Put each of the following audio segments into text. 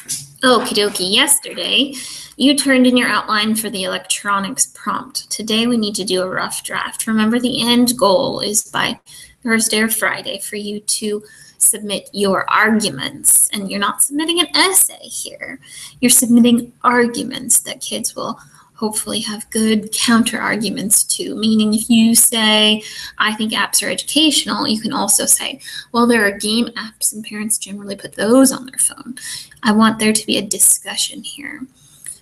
Okie dokie, yesterday you turned in your outline for the electronics prompt. Today we need to do a rough draft. Remember, the end goal is by Thursday or Friday for you to submit your arguments. And you're not submitting an essay here. You're submitting arguments that kids will hopefully have good counter arguments to, meaning if you say, I think apps are educational, you can also say, well, there are game apps and parents generally put those on their phone. I want there to be a discussion here.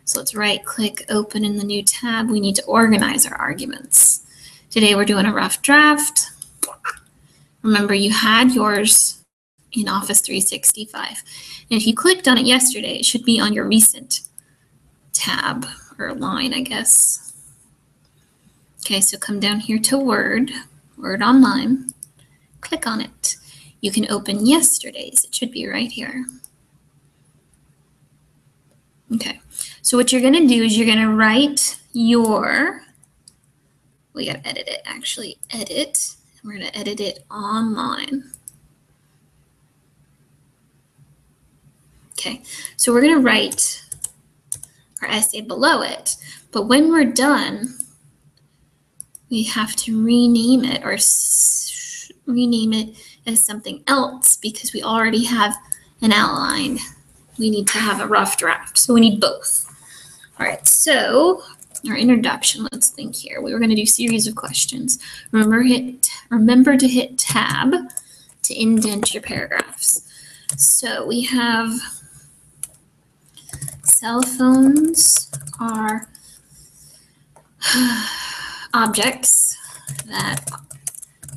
So let's right click, open in the new tab. We need to organize our arguments. Today we're doing a rough draft. Remember, you had yours in Office 365. And if you clicked on it yesterday, it should be on your recent tab or line, I guess. Okay, so come down here to Word Online, click on it. You can open yesterday's. It should be right here. Okay, so what you're gonna do is you're gonna write your, we gotta edit it, actually edit. We're gonna edit it online. Okay, so we're gonna write our essay below it, but when we're done, we have to rename it or rename it as something else because we already have an outline. We need to have a rough draft, so we need both. All right, so our introduction, let's think here. We were going to do series of questions. Remember to hit tab to indent your paragraphs. So we have cell phones are objects that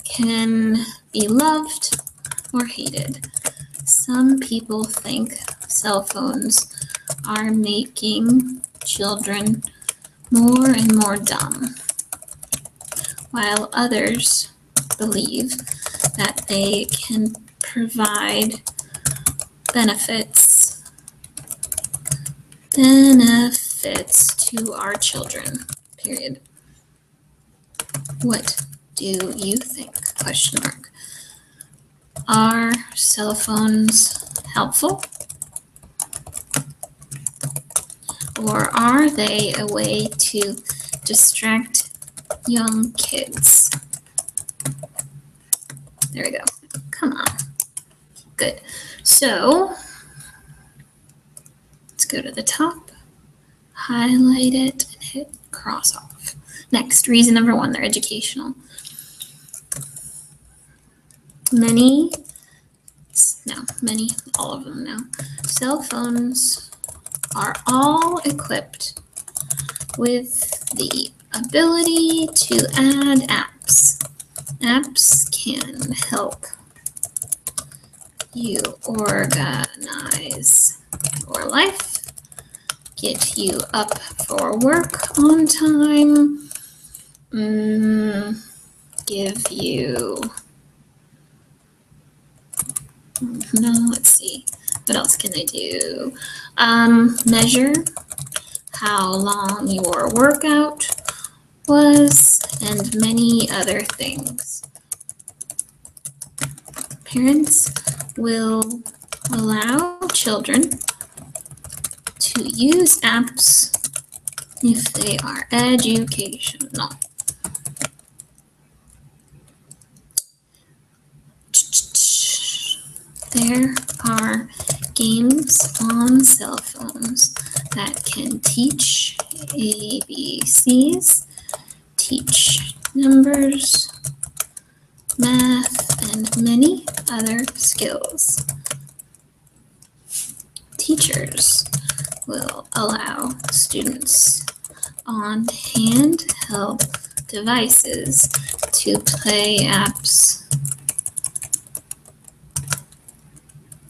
can be loved or hated. Some people think cell phones are making children more and more dumb, while others believe that they can provide benefits to our children, period. What do you think? Question mark. Are cell phones helpful? Or are they a way to distract young kids? There we go. Come on. Good. So let's go to the top, highlight it, and hit cross off. Next, reason number one, they're educational. All of them now. Cell phones are all equipped with the ability to add apps. Apps can help you organize your life, get you up for work on time, give you, let's see, what else can they do? Measure how long your workout was, and many other things. Parents will allow children to use apps if they are educational. There are games on cell phones that can teach ABCs, teach numbers, math, and many other skills. Teachers will allow students on handheld devices to play apps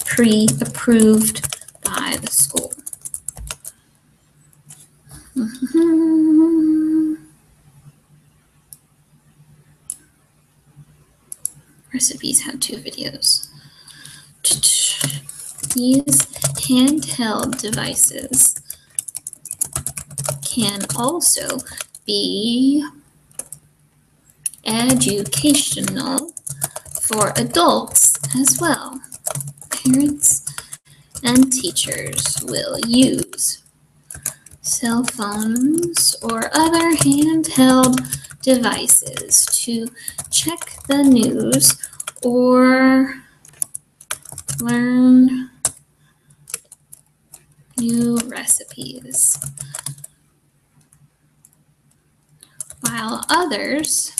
pre-approved by the school. Recipes how-to videos. These handheld devices can also be educational for adults as well. Parents and teachers will use cell phones or other handheld devices to check the news or learn new recipes, while others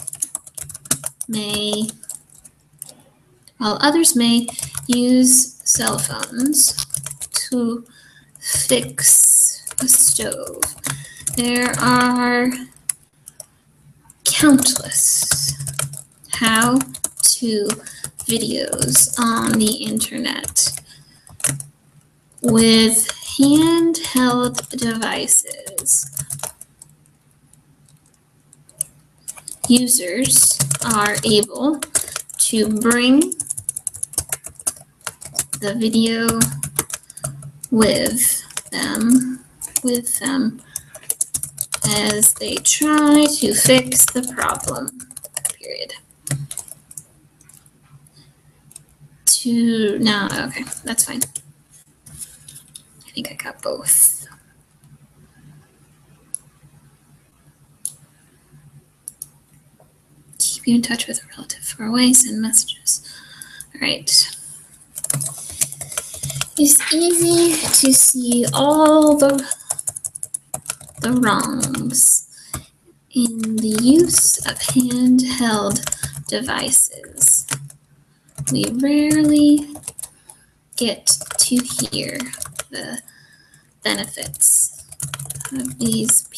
may use cell phones to fix a stove. There are countless how-to videos on the internet with handheld devices. Users are able to bring the video with them as they try to fix the problem, period. Okay, that's fine. I think I got both. Keep you in touch with a relative far away, send messages. All right. It's easy to see all the wrongs in the use of handheld devices. We rarely get to hear the benefits of these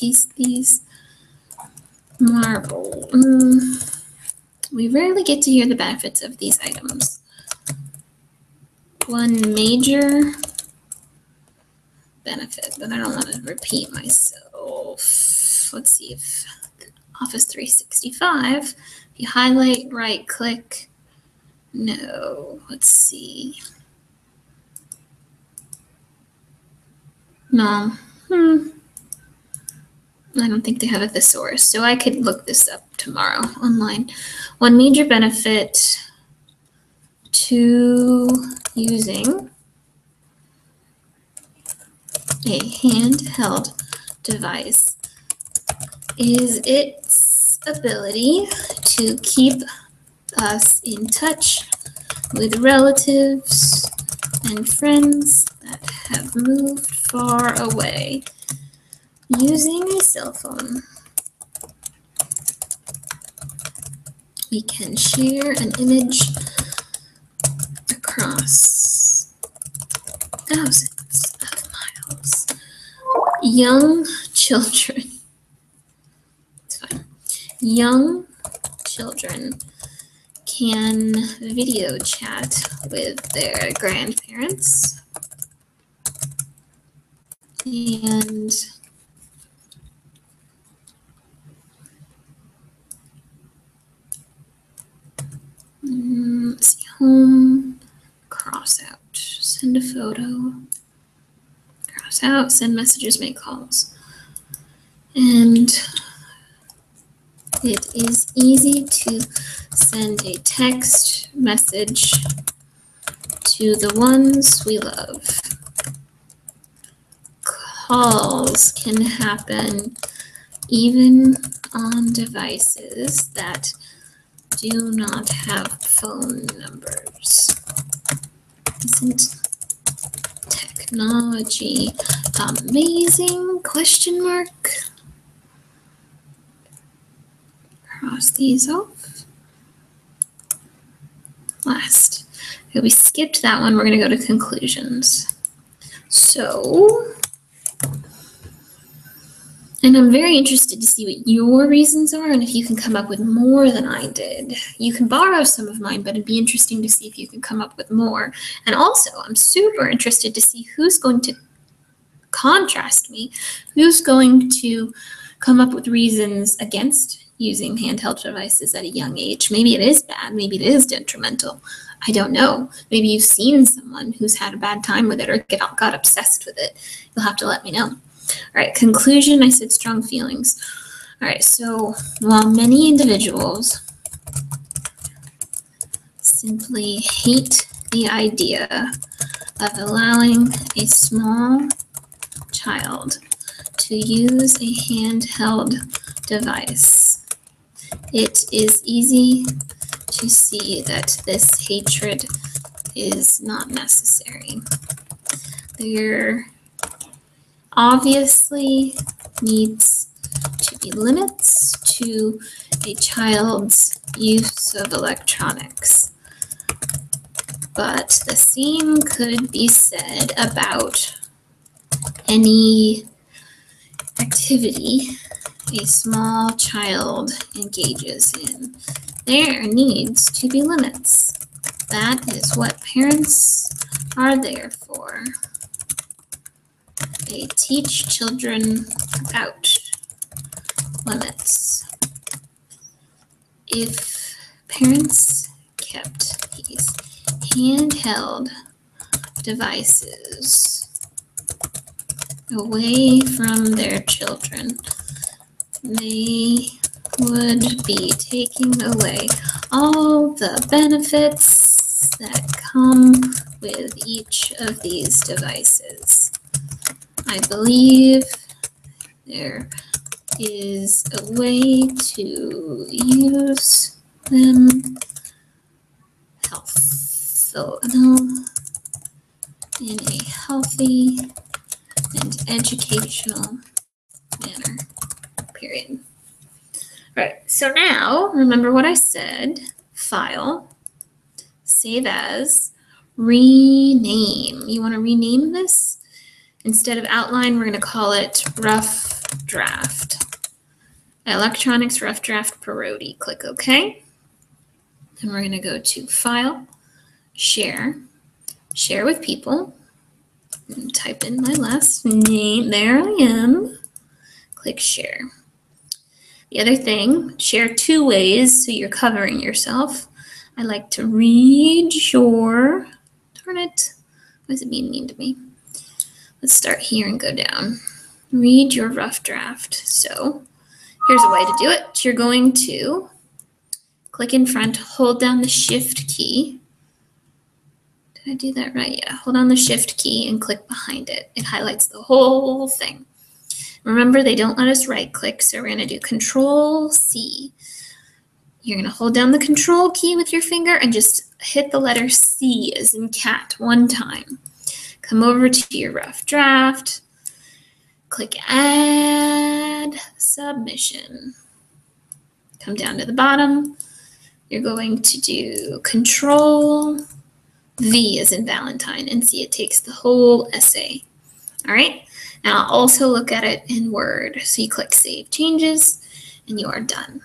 marble. We rarely get to hear the benefits of these items. One major benefit, but I don't want to repeat myself. Let's see if Office 365, if you highlight, right click, no, let's see. No, I don't think they have a thesaurus, so I could look this up tomorrow online. One major benefit to using a handheld device is its ability to keep us in touch with relatives and friends that have moved far away using a cell phone. We can share an image across thousands of miles. Young children, it's fine. Young children can video chat with their grandparents and let's see, home, cross out, send a photo, cross out, send messages, make calls. And it is easy to send a text message to the ones we love. Calls can happen even on devices that do not have phone numbers. Isn't technology amazing? Question mark. Cross these off. Last. Okay, we skipped that one. We're going to go to conclusions. So, and I'm very interested to see what your reasons are and if you can come up with more than I did. You can borrow some of mine, but it'd be interesting to see if you can come up with more. And also, I'm super interested to see who's going to contrast me, who's going to come up with reasons against using handheld devices at a young age. Maybe it is bad, maybe it is detrimental. I don't know. Maybe you've seen someone who's had a bad time with it or got obsessed with it. You'll have to let me know. All right, conclusion, I said strong feelings. All right, so while many individuals simply hate the idea of allowing a small child to use a handheld device. It is easy to see that this hatred is not necessary. There obviously needs to be limits to a child's use of electronics. But the same could be said about any activity a small child engages in. There needs to be limits. That is what parents are there for. They teach children about limits. If parents kept these handheld devices away from their children, they would be taking away all the benefits that come with each of these devices. I believe there is a way to use them in a healthy and educational manner, period. All right, so now remember what I said: file, save as, rename. You want to rename this? Instead of outline, we're going to call it rough draft. Electronics rough draft Parodi. Click OK. And we're going to go to File, Share, Share with People. And type in my last name. There I am. Click Share. The other thing, share two ways so you're covering yourself. I like to read your, darn it, why is it being mean to me? Let's start here and go down. Read your rough draft. So here's a way to do it. You're going to click in front, hold down the Shift key. Did I do that right? Yeah, hold on the Shift key and click behind it. It highlights the whole thing. Remember, they don't let us right click, so we're going to do Control C. You're going to hold down the Control key with your finger and just hit the letter C as in cat one time. Come over to your rough draft, click Add Submission. Come down to the bottom. You're going to do Control V as in Valentine, and see it takes the whole essay. All right, now I'll also look at it in Word. So you click Save Changes, and you are done.